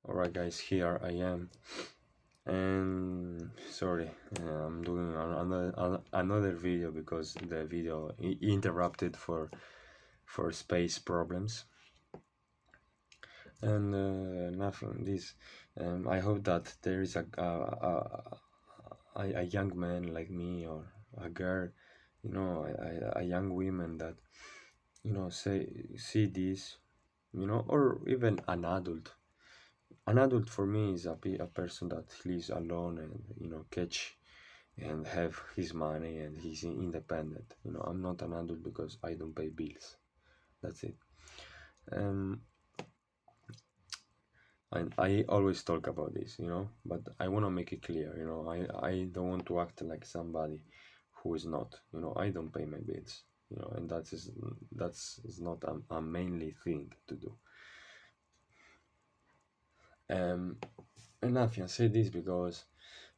Alright guys, here I am, and sorry, I'm doing another video because the video interrupted for space problems, and nothing. This, I hope that there is a young man like me, or a girl, a young woman that see this, or even an adult. An adult for me is a person that lives alone and catch and have his money and he's independent. I'm not an adult because I don't pay bills. That's it. Um, and I always talk about this, but I want to make it clear. I don't want to act like somebody who is not. I don't pay my bills. And that's is not a mainly thing to do. Um, and nothing. I say this because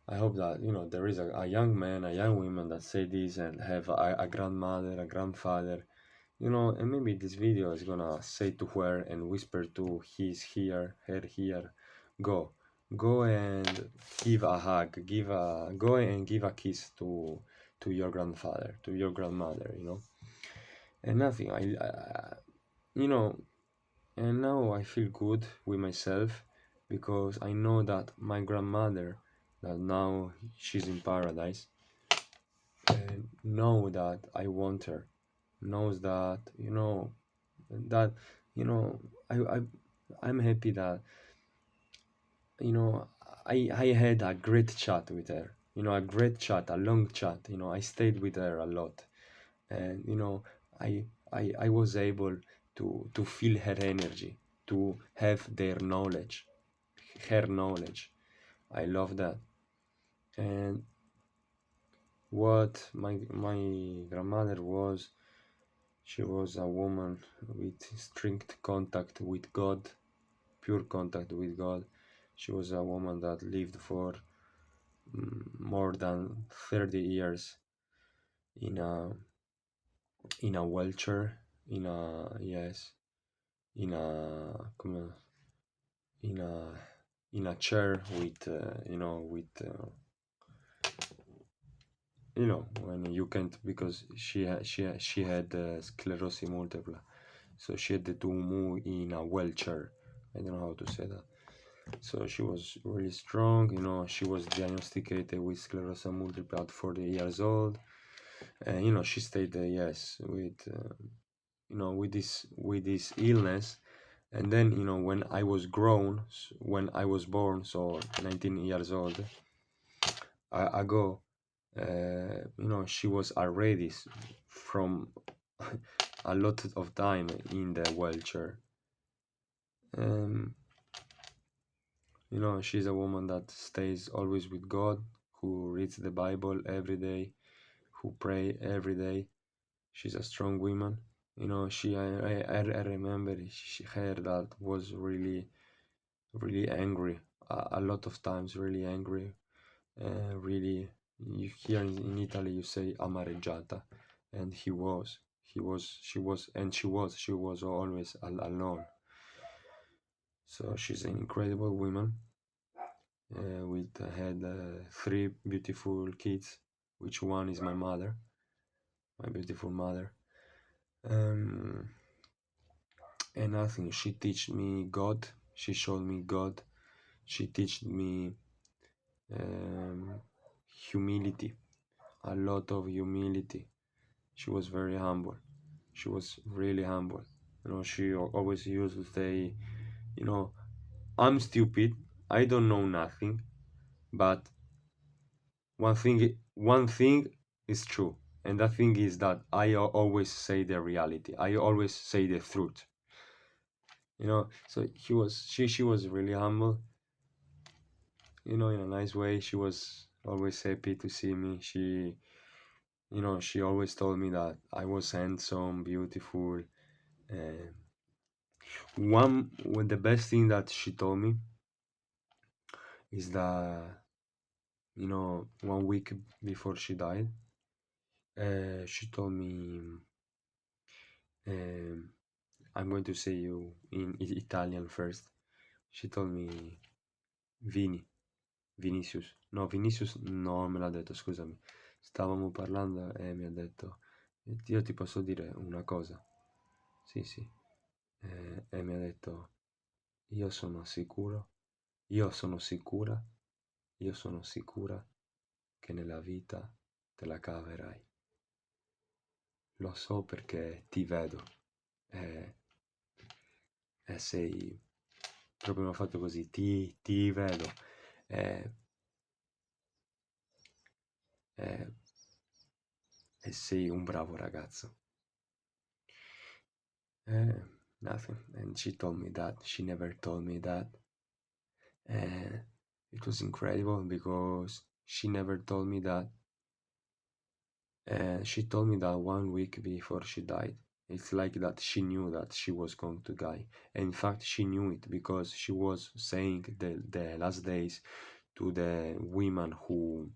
I hope that there is a young man, a young woman that say this and have a grandmother, a grandfather, and maybe this video is gonna say to her and whisper to he's here, her here, go, go and give a hug, go and give a kiss to your grandfather, to your grandmother, and nothing. You know, and now I feel good with myself because I know that my grandmother, that now she's in paradise, know that I want her, knows that that you know I I I'm happy that you know I had a great chat with her. A great chat, a long chat. I stayed with her a lot, and I I was able to feel her energy, to have their knowledge, her knowledge. I love that. And what my grandmother was, she was a woman with strict contact with God, pure contact with God. She was a woman that lived for more than 30 years in a wheelchair, in a yes, in a in a in a chair with when you can't, because she had sclerosis multiple, so she had to move in a wheelchair. I don't know how to say that. So she was really strong. She was diagnosed with sclerosis multiple at 40 years old, and she stayed yes with this illness. And then when I was grown, when I was born, so 19 years old ago, she was already from a lot of time in the wheelchair. Um, she's a woman that stays always with God, who reads the Bible every day, who pray every day. She's a strong woman. I remember her that was really, really angry. A lot of times, really angry. Really, here in Italy, you say amareggiata, and she was always alone. So she's an incredible woman. We had three beautiful kids, which one is my mother, my beautiful mother. Um, and nothing. She teach me God. She showed me God. She teach me um, humility, a lot of humility. She was very humble. She was really humble. She always used to say, you know, I'm stupid. I don't know nothing, but one thing is true, and that thing is that I always say the reality. I always say the truth. So she was really humble, in a nice way. She was always happy to see me. She always told me that I was handsome, beautiful. And the best thing that she told me is that, 1 week before she died, she told me, um, I'm going to say you in Italian first. She told me Vini, Vinicius. No, Vinicius no me l'ha detto, scusami. Stavamo parlando e mi ha detto, io ti posso dire una cosa. Sì, sì. E mi ha detto, io sono sicuro, io sono sicura, io sono sicura che nella vita te la caverai. Lo so perché ti vedo e, e sei proprio mi ha fatto così, ti vedo e, e- e sei un bravo ragazzo. Nothing. And she told me that. She never told me that. And it was incredible because she never told me that. And she told me that 1 week before she died. It's like that she knew that she was going to die. And in fact, she knew it because she was saying the last days to the women who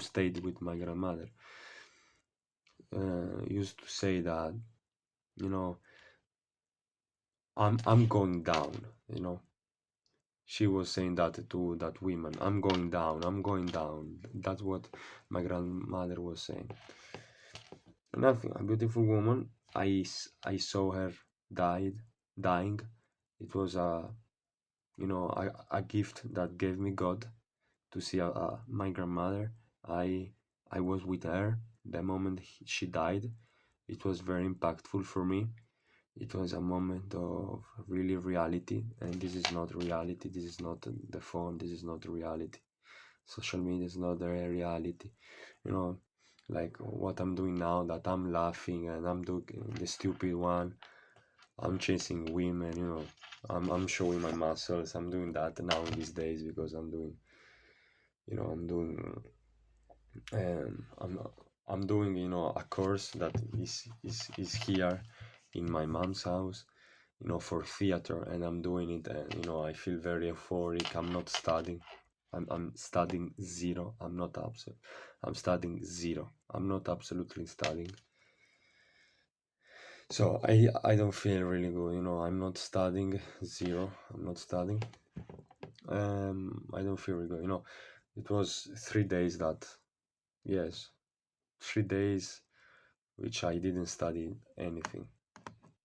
stayed with my grandmother. Used to say that, you know, I'm going down, you know. She was saying that to that woman, I'm going down, I'm going down. That's what my grandmother was saying. Nothing, a beautiful woman. I saw her dying. It was a gift that gave me God to see my grandmother. I I was with her the moment she died. It was very impactful for me. It was a moment of really reality, and this is not reality. This is not the phone. This is not reality. Social media is not the reality. You know, like what I'm doing now, that I'm laughing and I'm doing the stupid one. I'm chasing women. I'm showing my muscles. I'm doing that now in these days because I'm doing I'm doing a course that is here in my mom's house, for theater, and I'm doing it, and I feel very euphoric. I'm not studying. I'm studying zero. I'm studying zero. I'm not absolutely studying. So I don't feel really good. I'm not studying zero. I'm not studying. I don't feel really good. It was 3 days that, yes, 3 days which I didn't study anything.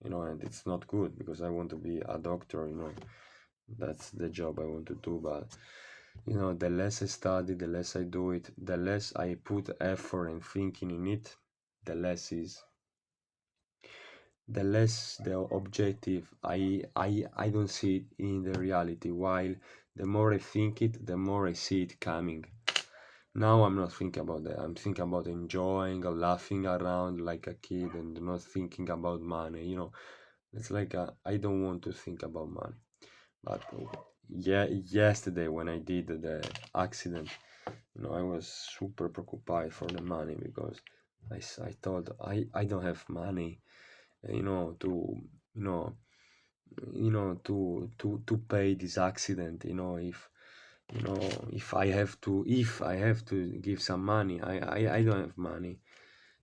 And it's not good because I want to be a doctor. That's the job I want to do. But the less I study, the less I do it, the less I put effort and thinking in it, the less is the less the objective I don't see it in the reality. While the more I think it, the more I see it coming. Now I'm not thinking about that. I'm thinking about enjoying or laughing around like a kid and not thinking about money. It's like I don't want to think about money. But yeah, yesterday when I did the accident, I was super preoccupied for the money because I thought I don't have money, to you know to pay this accident. If I have to give some money, I don't have money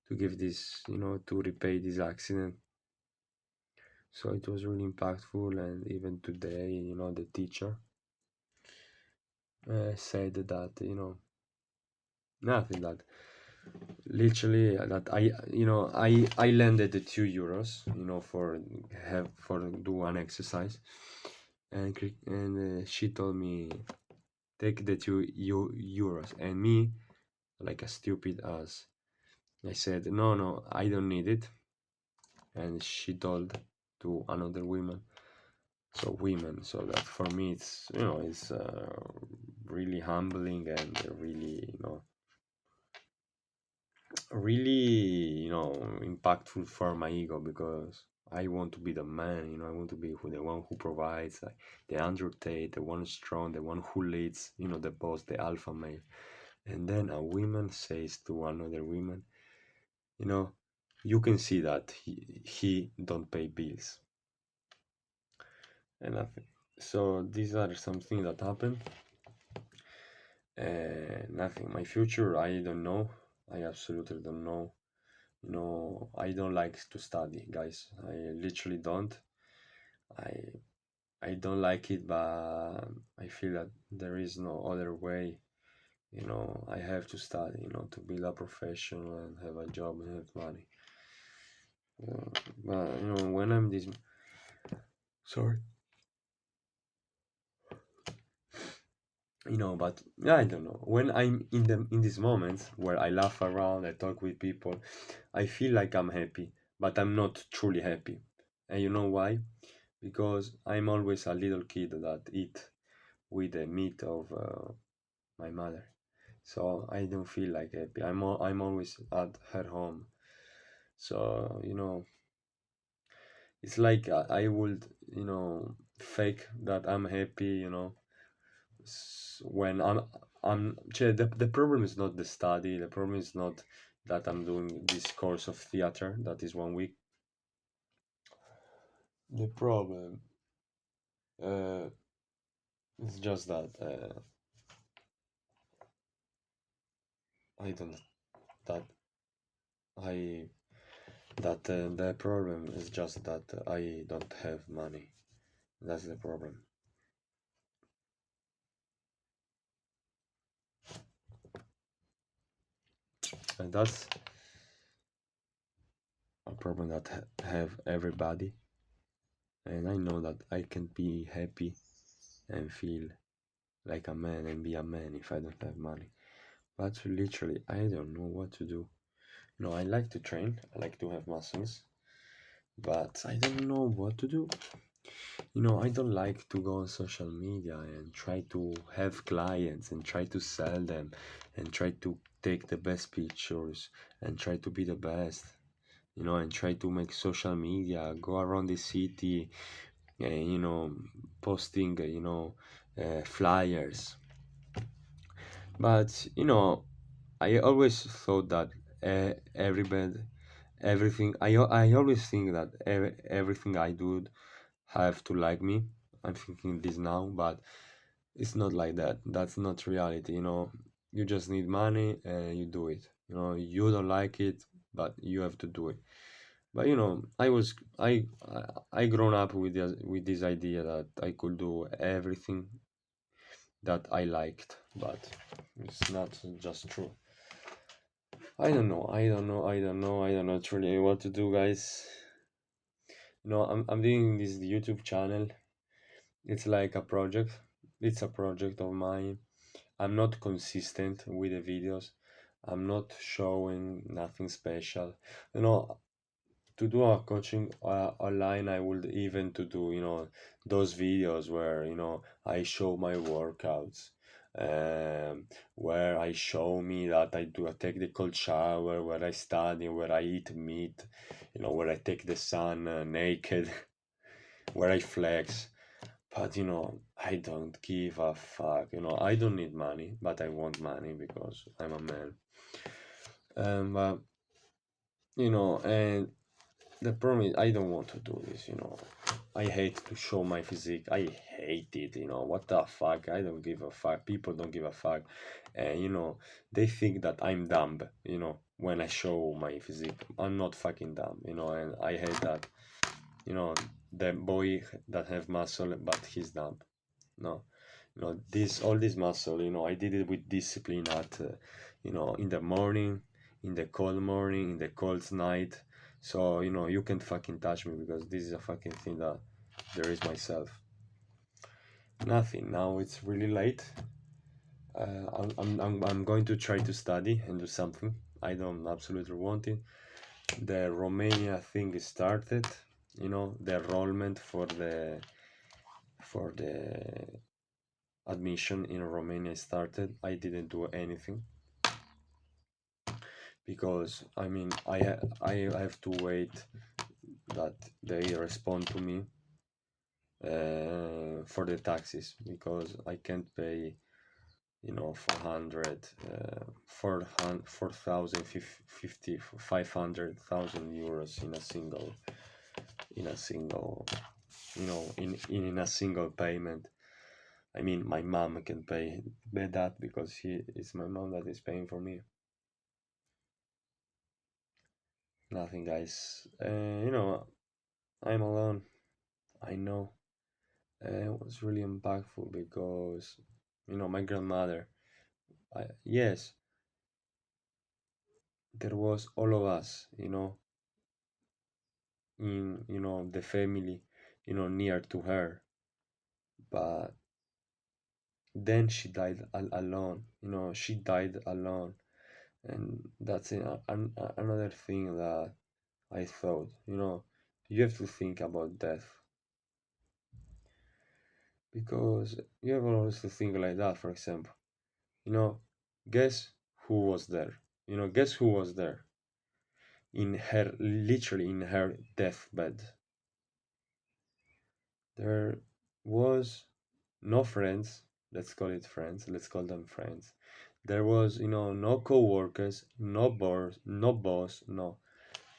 to give this, to repay this accident. So it was really impactful, and even today, the teacher said that, nothing, that literally that I landed the 2 euros, for do an exercise, and she told me take the euros, and me, like a stupid ass, I said no, no, I don't need it. And she told to another women, so that for me it's really humbling and really, really, impactful for my ego, because I want to be the man. I want to be the one who provides, like, the undertake, the one strong, the one who leads, the boss, the alpha male. And then a woman says to another woman, you know you can see that he don't pay bills and nothing. So these are some things that happen. Nothing. My future, I don't know. I absolutely don't know. I don't like to study, guys. I literally don't. I I don't like it, but I feel that there is no other way. I have to study, to build a profession and have a job and have money. But when I'm this, sorry, but yeah, I don't know. When I'm in these moments where I laugh around, I talk with people, I feel like I'm happy, but I'm not truly happy. And you know why? Because I'm always a little kid that eat with the meat of my mother. So I don't feel like happy. I'm always at her home. So it's like I would fake that I'm happy. When the problem is not the study. The problem is not that I'm doing this course of theater that is 1 week. The problem uh, is just that I don't that I that the problem is just that I don't have money. That's the problem, and that's a problem that have everybody. And I know that I can be happy and feel like a man and be a man if I don't have money. But literally, I don't know what to do. I like to train. I like to have muscles, but I don't know what to do. I don't like to go on social media and try to have clients and try to sell them and try to take the best pictures and try to be the best, and try to make social media, go around the city, and, posting, flyers. But, I always thought that everybody, everything, I always think that everything I do have to like me. I'm thinking this now, but it's not like that. That's not reality. You just need money and you do it. You don't like it, but you have to do it. But I grown up with this idea that I could do everything that I liked, but it's not just true. I don't know. I don't know. I don't know. I don't know truly what to do, guys. I'm doing this YouTube channel. It's like a project. It's a project of mine. I'm not consistent with the videos. I'm not showing nothing special. To do a coaching online, I would even to do those videos where I show my workouts, where I show me that I do a take the cold shower, where I study, where I eat meat, where I take the sun naked, where I flex. But I don't give a fuck. I don't need money, but I want money because I'm a man. But and the problem is I don't want to do this. I hate to show my physique. I hate it. What the fuck? I don't give a fuck. People don't give a fuck. And they think that I'm dumb, when I show my physique. I'm not fucking dumb, and I hate that. You know, the boy that have muscle but he's dumb. No. This all this muscle, I did it with discipline at in the morning, in the cold morning, in the cold night. So you can fucking touch me because this is a fucking thing that there is myself. Nothing. Now it's really late. I'm going to try to study and do something. I don't absolutely want it. The Romania thing is started. The enrollment for the admission in Romania started. I didn't do anything because I have to wait that they respond to me for the taxes because I can't pay 400 4,000 euros in a single in a single payment. My mom can pay that because it's my mom that is paying for me. Nothing, guys. I'm alone. I know. And it was really impactful because, my grandmother, yes, there was all of us, in, the family, near to her. But then she died alone, she died alone. And that's another thing that I thought, you have to think about death because you have always to think like that. For example, you know, guess who was there? Guess who was there in her, literally in her deathbed? There was no friends. Let's call it friends. Let's call them friends. There was, no co-workers, no boss, no.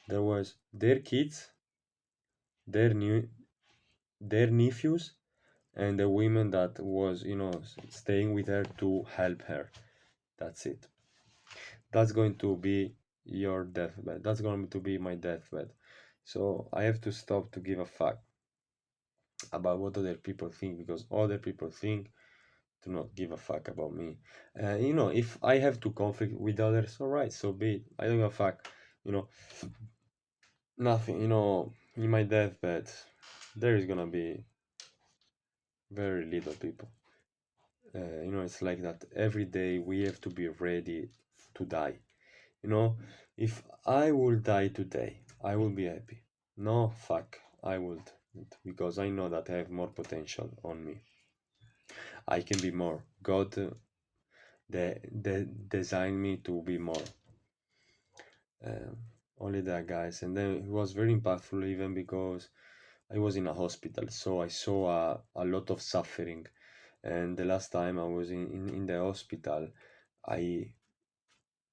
There was their kids, their new, their nephews, and the women that was, staying with her to help her. That's it. That's going to be your deathbed. That's going to be my deathbed. So I have to stop to give a fuck about what other people think because other people think do not give a fuck about me. If I have to conflict with others, all right, so be it. I don't give a fuck. You know, nothing. In my deathbed, there is gonna be very little people. It's like that. Every day we have to be ready to die. If I will die today, I will be happy. No, fuck, I would, because I know that I have more potential on me. I can be more. God, they designed me to be more. Um, Only that, guys. And then it was very impactful, even because I was in a hospital, so I saw a lot of suffering. And the last time I was in the hospital, I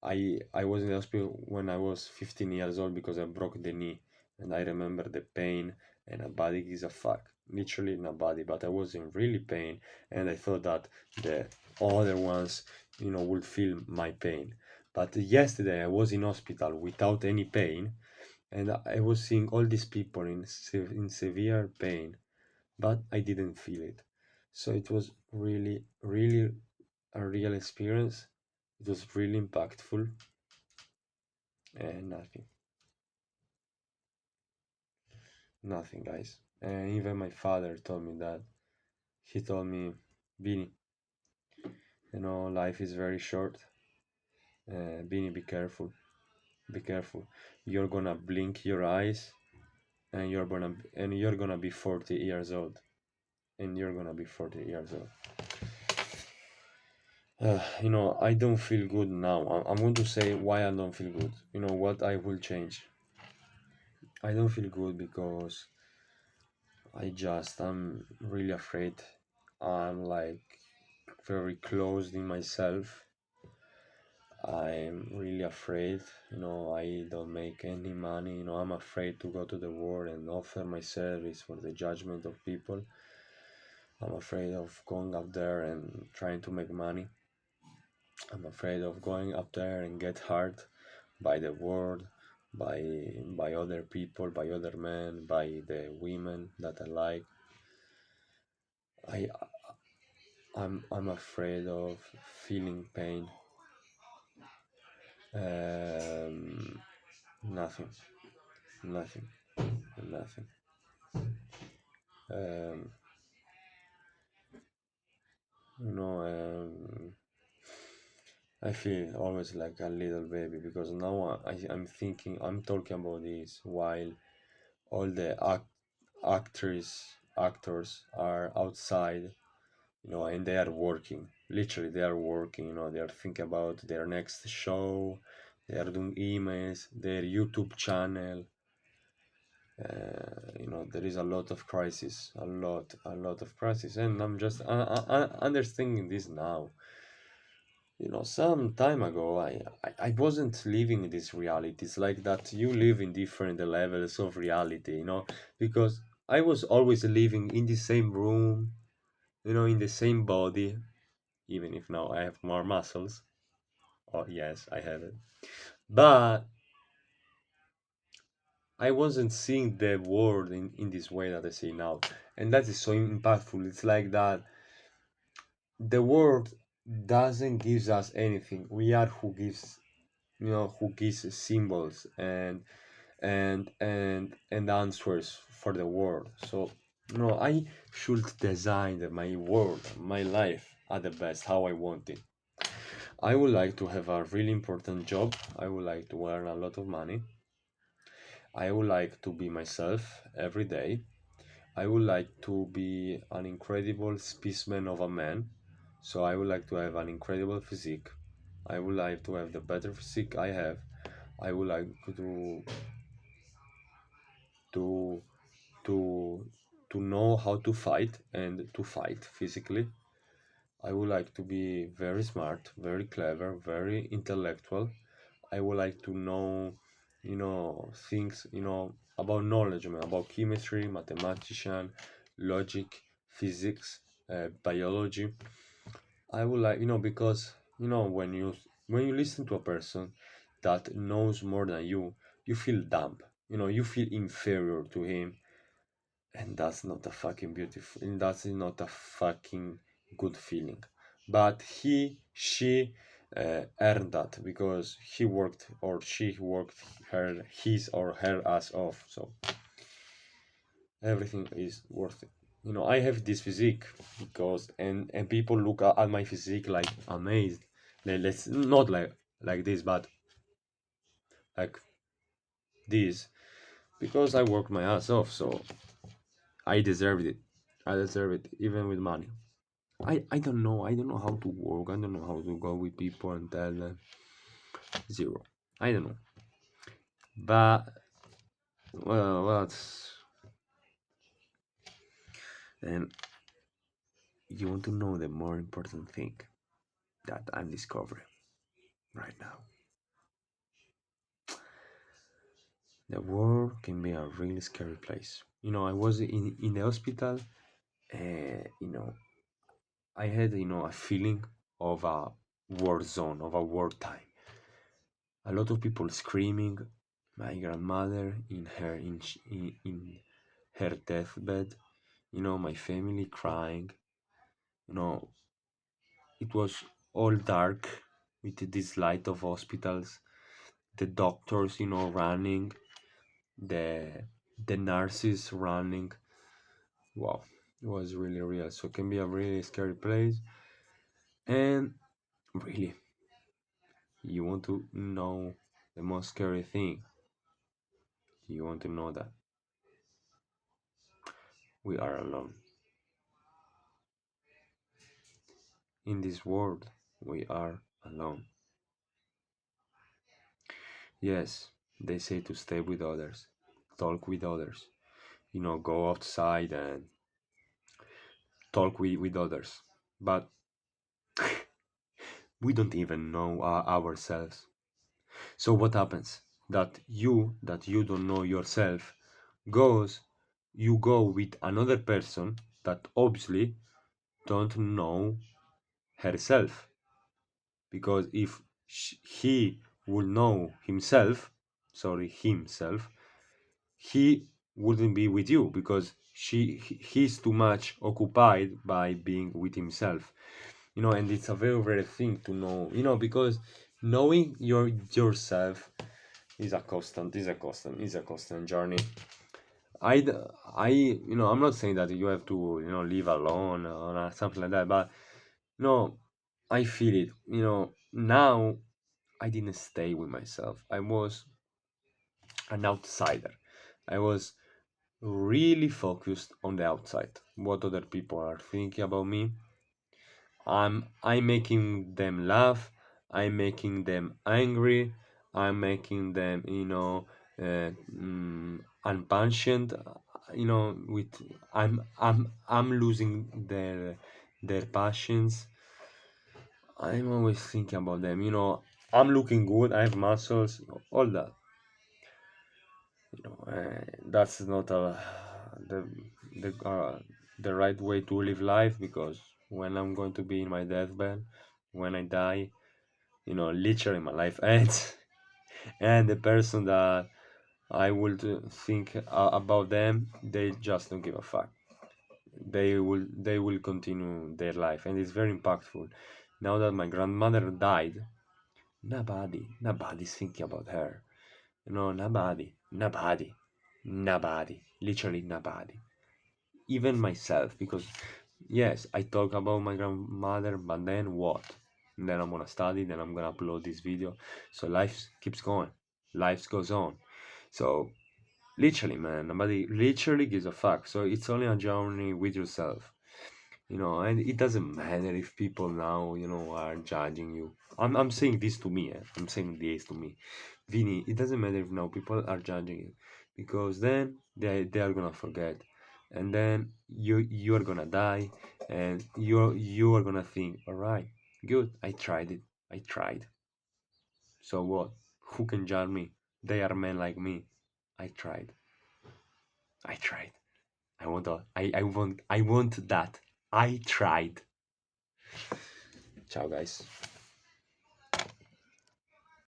I was in the hospital when I was 15 years old because I broke the knee, and I remember the pain, and nobody gives a fuck. Literally nobody, but I was in really pain, and I thought that the other ones, would feel my pain. But yesterday I was in hospital without any pain, and I was seeing all these people in severe pain, but I didn't feel it. So it was really, really a real experience. It was really impactful and nothing, guys. And even my father told me that. He told me, Bini, life is very short. Bini, be careful. You're gonna blink your eyes, and you're gonna be 40 years old, and you're gonna be 40 years old. I don't feel good now. I'm going to say why I don't feel good. What I will change. I don't feel good because I'm really afraid. I'm like very closed in myself. I'm really afraid. I don't make any money. I'm afraid to go to the world and offer my service for the judgment of people. I'm afraid of going up there and trying to make money. I'm afraid of going up there and get hurt by the world, by other people, by other men, by the women that I like. I I'm afraid of feeling pain. Um, Nothing, nothing, nothing. Um, you know, um, I feel always like a little baby because now I'm thinking, I'm talking about this while all the actors are outside, and they are working. Literally, they are working. They are thinking about their next show. They are doing emails, their YouTube channel. There is a lot of crisis, a lot of crisis, and I'm just understanding this now. Some time ago, I wasn't living this reality. It's like that you live in different levels of reality, because I was always living in the same room, in the same body, even if now I have more muscles. Oh, yes, I have it. But I wasn't seeing the world in this way that I see now. And that is so impactful. It's like that the world doesn't give us anything. We are who gives, who gives symbols and answers for the world. So, I should design my world, my life at the best how I want it. I would like to have a really important job. I would like to earn a lot of money. I would like to be myself every day. I would like to be an incredible specimen of a man. So I would like to have an incredible physique. I would like to have the better physique I have. I would like to to to know how to fight and to fight physically. I would like to be very smart, very clever, very intellectual. I would like to know, things, about knowledge, about chemistry, mathematician, logic, physics, biology. I would like, because, when you listen to a person that knows more than you feel dumb. You feel inferior to him, and that's not a fucking beautiful, and that's not a fucking good feeling. But she earned that because he worked or she worked his or her ass off. So everything is worth it. I have this physique because and people look at my physique like amazed. Let's not like this, but like this because I worked my ass off. So I deserved it. I deserve it, even with money. I don't know. I don't know how to work. I don't know how to go with people and tell them zero. I don't know. But well, and you want to know the more important thing that I'm discovering right now. The world can be a really scary place. I was in the hospital, and I had a feeling of a war zone, of a wartime. A lot of people screaming. My grandmother in her deathbed. My family crying. You know, it was all dark with this light of hospitals, the doctors, running, the the nurses running. Wow, it was really real. So it can be a really scary place. And really, you want to know the most scary thing. You want to know that we are alone. In this world, we are alone. Yes, they say to stay with others, talk with others, go outside and talk with others. But we don't even know ourselves. So what happens? That you don't know yourself, goes, you go with another person that obviously don't know herself. Because if he would know himself, he wouldn't be with you because he's too much occupied by being with himself. And it's a very rare thing to know, because knowing yourself is a constant journey. I'm not saying that you have to live alone or something like that, but no, I feel it. Now I didn't stay with myself. I was an outsider. I was really focused on the outside, what other people are thinking about me. I'm making them laugh. I'm making them angry. I'm making them, impatient. With I'm losing their passions. I'm always thinking about them. I'm looking good. I have muscles. All that. That's not the the right way to live life because when I'm going to be in my deathbed, when I die, literally my life ends, and the person that I would think about them, they just don't give a fuck. they will continue their life, and it's very impactful. Now that my grandmother died, nobody's thinking about her. Nobody, literally nobody. Even myself, because yes, I talk about my grandmother, but then what? Then I'm gonna study, then I'm gonna upload this video. So life keeps going, life goes on. So literally, man, nobody literally gives a fuck. So it's only a journey with yourself, and it doesn't matter if people now, are judging you. I'm saying this to me, I'm saying this to me. Vini, it doesn't matter if now people are judging you, because then they are gonna forget, and then you are gonna die, and you are gonna think, all right, good, I tried it, I tried. So what? Who can judge me? They are men like me. I tried. I tried. I want that. I tried. Ciao, guys.